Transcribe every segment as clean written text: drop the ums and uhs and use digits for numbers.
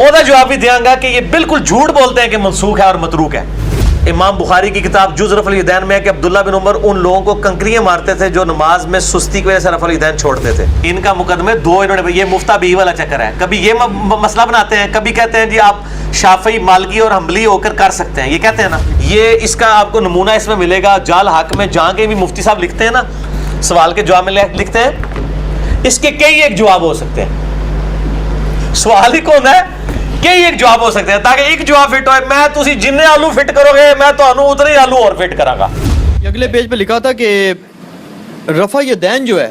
ਉਹਦਾ ਜਵਾਬ ਵੀ ਦਿਆਂਗਾ ਕਿ یہ بالکل جھوٹ بولتے ہیں کہ منسوخ ہے اور متروک ہے۔ امام بخاری کی کتاب جز رفع الیدین میں ہے کہ عبداللہ بن عمر ان لوگوں کو کنکریاں مارتے تھے جو نماز میں سستی کی وجہ سے رفع الیدین چھوڑتے تھے۔ ان کا مقدمے دو انہوں نے، یہ مفتہ بھی والا چکر ہے، کبھی یہ مسئلہ بناتے ہیں، کبھی کہتے ہیں جی آپ شافعی مالکی اور حنبلی ہو کر کر سکتے ہیں، یہ کہتے ہیں نا، یہ اس کا آپ کو نمونہ اس میں ملے گا جال حق میں، جہاں کے بھی مفتی صاحب لکھتے ہیں نا سوال کے جواب میں لکھتے ہیں، اس کے کئی ایک جواب ہو سکتے ہیں۔ سوال ہی کون ہے، کئی ایک جواب ہو سکتے ہیں، تاکہ ایک جواب فٹ ہوئے، میں تسی جننے آلو فٹ کرو گے میں تو انو اتنے ہی آلو اور فٹ کراں گا۔ اگلے پیج پہ لکھا تھا کہ رفع یدین جو ہے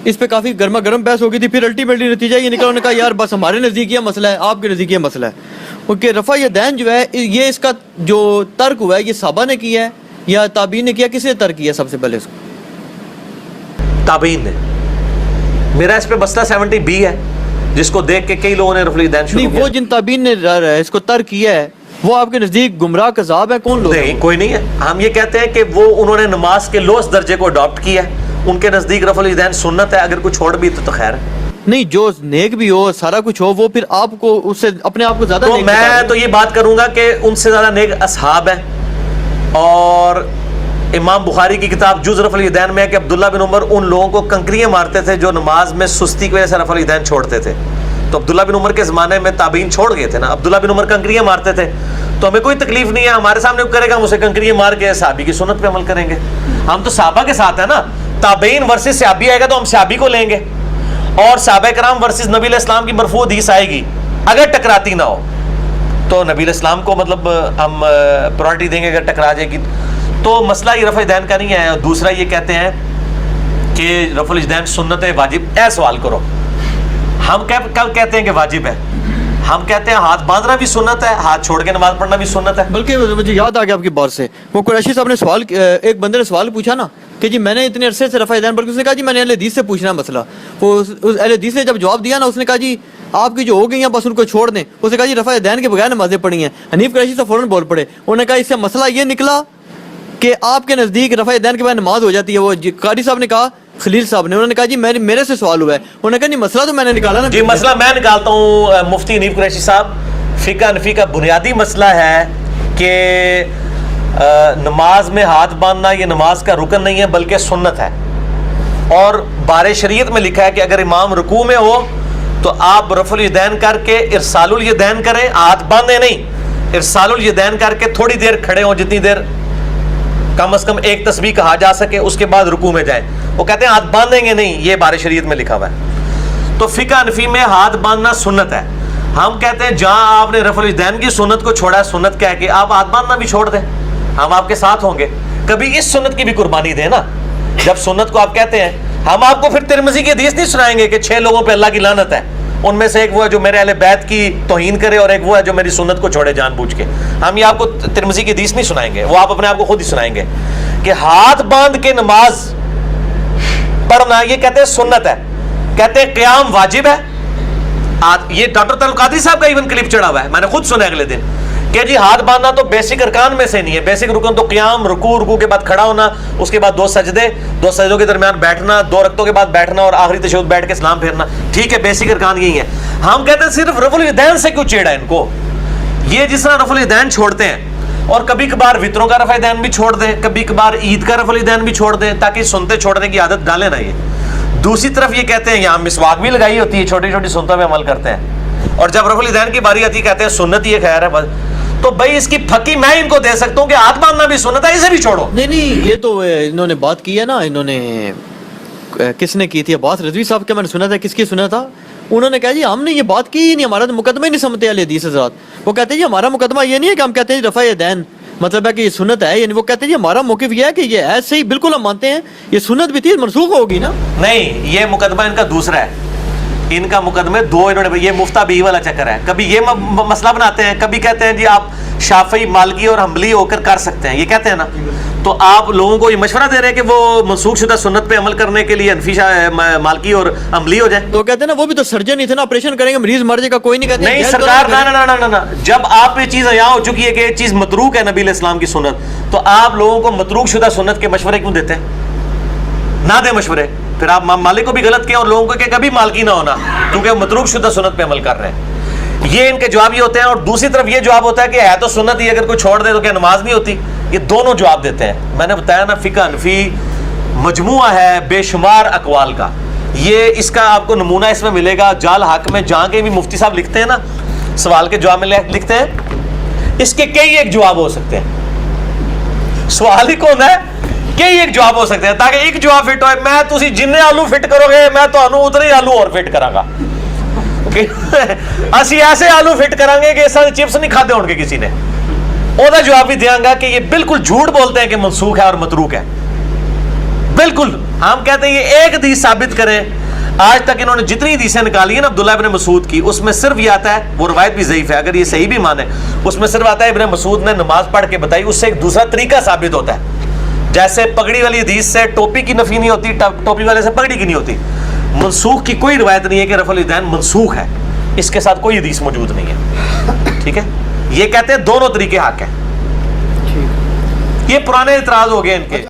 اس پہ کافی گرما گرم بحث ہو گئی تھی، پھر الٹیمیٹلی نتیجہ یہ نکلا، انہوں نے کہا یار بس ہمارے نزدیک یہ مسئلہ ہے، آپ کے نزدیک یہ مسئلہ ہے کہ رفع یدین جو ہے یہ اس کا جو ترک ہوا ہے یہ صحابہ نے کیا ہے یا تابعین نے کیا، کس نے ترک کیا سب سے پہلے اس کو؟ تابعین نے۔ میرا اس پہ مسئلہ 70B ہے جس کو دیکھ کے کئی لوگوں نے رفع الیدین شروع نہیں، کیا۔ وہ جن تابعین نے اس کو ترک کیا ہے وہ آپ کے نزدیک گمراہ کذاب ہے، کون لوگ؟ نہیں، کوئی نہیں ہے، ہم یہ کہتے ہیں کہ وہ انہوں نے نماز کے لوس درجے کو اڈاپٹ کیا ہے، ان کے نزدیک رفع الیدین سنت ہے، اگر کوئی چھوڑ بھی تو خیر ہے۔ نہیں، جو نیک بھی ہو سارا کچھ ہو وہ پھر آپ کو اس سے اپنے آپ کو زیادہ تو نیک میں بتا تو یہ بات کروں گا کہ ان سے زیادہ نیک اصحاب ہیں، اور امام بخاری کی کتاب جز رفع الیدین میں ہے کہ عبداللہ بن عمر ان لوگوں کو کنکریاں مارتے تھے جو نماز میں سستی کی وجہ سے رفع الیدین چھوڑتے تھے۔ تو عبداللہ بن عمر کے زمانے میں تابعین چھوڑ گئے تھے نا، عبداللہ بن عمر کنکریاں مارتے تھے، تو ہمیں کوئی تکلیف نہیں ہے، ہمارے سامنے کرے گا ہم اسے کنکریاں مار کے صحابی کی سنت پہ عمل کریں گے، ہم تو صحابہ کے ساتھ ہیں نا، تابعین ورسز صحابی آئے گا تو ہم صحابی کو لیں گے، اور صحابہ کرام ورسز نبی علیہ السلام کی مرفوع حدیث آئے گی، اگر ٹکراتی نہ ہو تو نبی علیہ السلام کو مطلب ہم پرائرٹی دیں گے اگر ٹکرا جائے گی۔ تو مسئلہ یہ رفع الیدین کا نہیں ہے، اور دوسرا یہ کہتے ہیں کہ رفع الیدین سنت ہے واجب، اے سوال کرو، ہم کل کہتے ہیں کہ واجب ہے، ہم کہتے ہیں ہاتھ باندھنا بھی سنت ہے، ہاتھ چھوڑ کے نماز پڑھنا بھی سنت ہے۔ بلکہ مجھے یاد آ گیا آپ کی بات سے، وہ قریشی صاحب نے سوال، ایک بندے نے سوال پوچھا نا کہ جی میں نے اتنے عرصے سے رفع الیدین، بلکہ اس نے کہا جی میں نے اہل حدیث سے پوچھنا مسئلہ، وہ اہل حدیث نے جب جواب دیا نا اس نے کہا جی آپ کی جو ہو گئی ہیں بس ان کو چھوڑ دیں، اس نے کہا جی رفع الیدین کے بغیر نمازیں پڑھی ہیں۔ حنیف قریشی صاحب فوراً بول پڑے، انہوں نے کہا اس سے مسئلہ یہ نکلا کہ آپ کے نزدیک رفع الیدین کے بعد نماز ہو جاتی ہے۔ وہ قاری صاحب نے کہا، خلیل صاحب نے، انہوں نے کہا جی میرے سے سوال ہوا ہے، انہوں نے کہا نہیں مسئلہ تو میں نے نکالا نا۔ جی مسئلہ میں نکالتا ہوں مفتی حنیف قریشی صاحب، فقہ حنفی کا بنیادی مسئلہ ہے کہ نماز میں ہاتھ باندھنا یہ نماز کا رکن نہیں ہے بلکہ سنت ہے، اور بارِ شریعت میں لکھا ہے کہ اگر امام رکوع میں ہو تو آپ رفع الیدین کر کے ارسال الیدین کریں، ہاتھ باندھیں نہیں، ارسال الیدین کر کے تھوڑی دیر کھڑے ہوں، جتنی دیر کم از کم ایک تسبیح کہا جا سکے، اس کے بعد رکوع میں جائیں۔ وہ کہتے ہیں ہاتھ باندھیں گے نہیں، یہ بارِ شریعت میں لکھا ہوا ہے۔ تو فقہ حنفی میں ہاتھ باندھنا سنت ہے، ہم کہتے ہیں جہاں آپ نے رفع الیدین کی سنت کو چھوڑا ہے، سنت کہہ کے آپ ہاتھ باندھنا بھی چھوڑ دیں، ہم آپ کے ساتھ ہوں گے، کبھی اس سنت کی بھی قربانی دیں نا۔ جب سنت کو آپ کہتے ہیں، ہم آپ کو پھر ترمذی کی حدیث نہیں سنائیں گے کہ 6 لوگوں پہ اللہ کی لعنت ہے، ان میں سے ایک وہ ہے جو میرے اہل بیت کی توہین کرے اور ایک وہ ہے جو میری سنت کو چھوڑے جان بوجھ کے۔ ہم یہ آپ کو ترمذی کی حدیث نہیں سنائیں گے، وہ آپ اپنے آپ کو خود ہی سنائیں گے کہ ہاتھ باندھ کے نماز پڑھنا یہ کہتے ہیں سنت ہے، کہتے ہیں قیام واجب ہے۔ یہ ڈاکٹر طلعت قادری صاحب کا ایون کلپ چڑھا ہوا ہے، میں نے خود سنا اگلے دن کہ جی ہاتھ باندھنا تو بیسک ارکان میں سے نہیں ہے، بیسک رکن تو قیام، رکوع کے بعد کھڑا ہونا، اس کے بعد 2 سجدے، 2 سجدوں کے درمیان بیٹھنا، 2 رکعتوں کے بعد بیٹھنا اور آخری تشہد بیٹھ کے سلام پھیرنا، ٹھیک ہے بیسک ارکان یہی ہے۔ ہم کہتے ہیں صرف رفع الیدین سے کیوں چیڑا ان کو؟ یہ جس طرح رفع الیدین چھوڑتے ہیں، اور کبھی کبھار وطروں کا رفع الیدین بھی چھوڑ دیں، کبھی کبھار عید کا رفع الیدین بھی چھوڑ دیں، تاکہ سنتے چھوڑنے کی عادت ڈالیں نا یہ۔ دوسری طرف یہ کہتے ہیں یہاں مسواک بھی لگائی ہوتی ہے، چھوٹی چھوٹی سنتوں میں عمل کرتے ہیں، اور جب رفع الیدین کی باری آتی ہے کہتے ہیں سنت یہ خیر ہے بس۔ تو بھائی اس کی پھکی میں ان کو دے سکتا ہوں کہ ہاتھ باندھنا بھی سنت ہے، اسے بھی چھوڑو۔ نہیں یہ تو انہوں نے بات کی ہے نا، انہوں نے کس نے کی تھی؟ عباس رضوی صاحب کے میں نے سنا تھا، کس کی سنا تھا؟ انہوں نے کہا جی ہم نے یہ بات کی ہی نہیں، ہمارا تو مقدمہ ہی نہیں سمجھتے اہل حدیث حضرات۔ وہ کہتے ہیں جی ہمارا مقدمہ یہ نہیں ہے کہ ہم کہتے ہیں رفع الیدین مطلب ہے کہ یہ سنت ہے، یعنی وہ کہتے ہیں جی ہمارا موقف یہ ہے کہ یہ ایسے ہی بالکل ہم مانتے ہیں یہ سنت بھی تھی، منسوخ ہوگی نا۔ نہیں، یہ مقدمہ ان کا دوسرا ہے، ان کا مقدمہ دو انہوں نے، یہ مفتہ بھی والا چکر ہے، کبھی یہ مسئلہ بناتے ہیں، کبھی کہتے ہیں جی آپ شافعی مالکی اور حنبلی ہو کر سکتے ہیں، یہ کہتے ہیں نا۔ تو آپ لوگوں کو یہ مشورہ دے رہے ہیں کہ وہ منسوخ شدہ سنت پہ عمل کرنے کے لیے حنفی مالکی اور حنبلی ہو جائیں۔ تو کہتے ہیں نا وہ بھی تو سرجن ہی تھے نا، آپریشن کریں گے مریض مر جائے گا، کوئی نہیں کہتے نہیں سرکار، نا جب آپ یہ چیز یہاں ہو چکی ہے کہ یہ چیز متروک ہے نبی علیہ السلام کی سنت، تو آپ لوگوں کو متروک شدہ سنت کے مشورے کیوں دیتے ہیں؟ نہ دیں مشورے، پھر آپ مالک کو بھی غلط کیا اور لوگوں کو کہ کبھی مالکی نہ ہونا کیونکہ وہ متروک شدہ سنت پہ عمل کر رہے ہیں۔ یہ ان کے جواب یہ ہوتے ہیں. اور دوسری طرف یہ جواب ہوتا ہے کہ ہے تو سنت ہی, اگر کوئی چھوڑ دے تو کیا نماز نہیں ہوتی. یہ دونوں جواب دیتے ہیں. میں نے بتایا نا فقہ حنفی مجموعہ ہے بے شمار اقوال کا. یہ اس کا آپ کو نمونہ اس میں ملے گا جال حق میں, جہاں کے بھی مفتی صاحب لکھتے ہیں نا سوال کے جواب میں لکھتے ہیں, اس کے کئی ایک جواب ہو سکتے ہیں. سوال ہی کون ہے, کئی ایک جواب ہو سکتے ہیں, تاکہ ایک جواب فٹ ہوئے. میں تسی جن آلو فٹ کرو گے میں تو اتنے ہی آلو اور فٹ کرا گا. اسی ایسے آلو فٹ کریں گے کہ اس چپس نہیں کھاتے ہوں گے کسی نے. وہ جواب بھی دیا گا کہ یہ بالکل جھوٹ بولتے ہیں کہ منسوخ ہے اور متروک ہے. بالکل ہم کہتے ہیں یہ ایک حدیث ثابت کریں. آج تک انہوں نے جتنی حدیثیں نکالی ہیں نا عبداللہ ابن مسعود کی, اس میں صرف یہ آتا ہے, وہ روایت بھی ضعیف ہے اگر یہ صحیح بھی مانے, اس میں صرف آتا ہے ابن مسعود نے نماز پڑھ کے بتائی. اس سے ایک دوسرا طریقہ ثابت ہوتا ہے. جیسے پگڑی والی حدیث سے ٹوپی کی نفی نہیں ہوتی, ٹوپی والے سے پگڑی کی نہیں ہوتی. منسوخ کی کوئی روایت نہیں ہے کہ رفع الیدین منسوخ ہے, اس کے ساتھ کوئی حدیث موجود نہیں ہے. ٹھیک ہے, یہ کہتے ہیں دونوں طریقے حق ہیں. یہ پرانے اعتراض ہو گئے ان کے.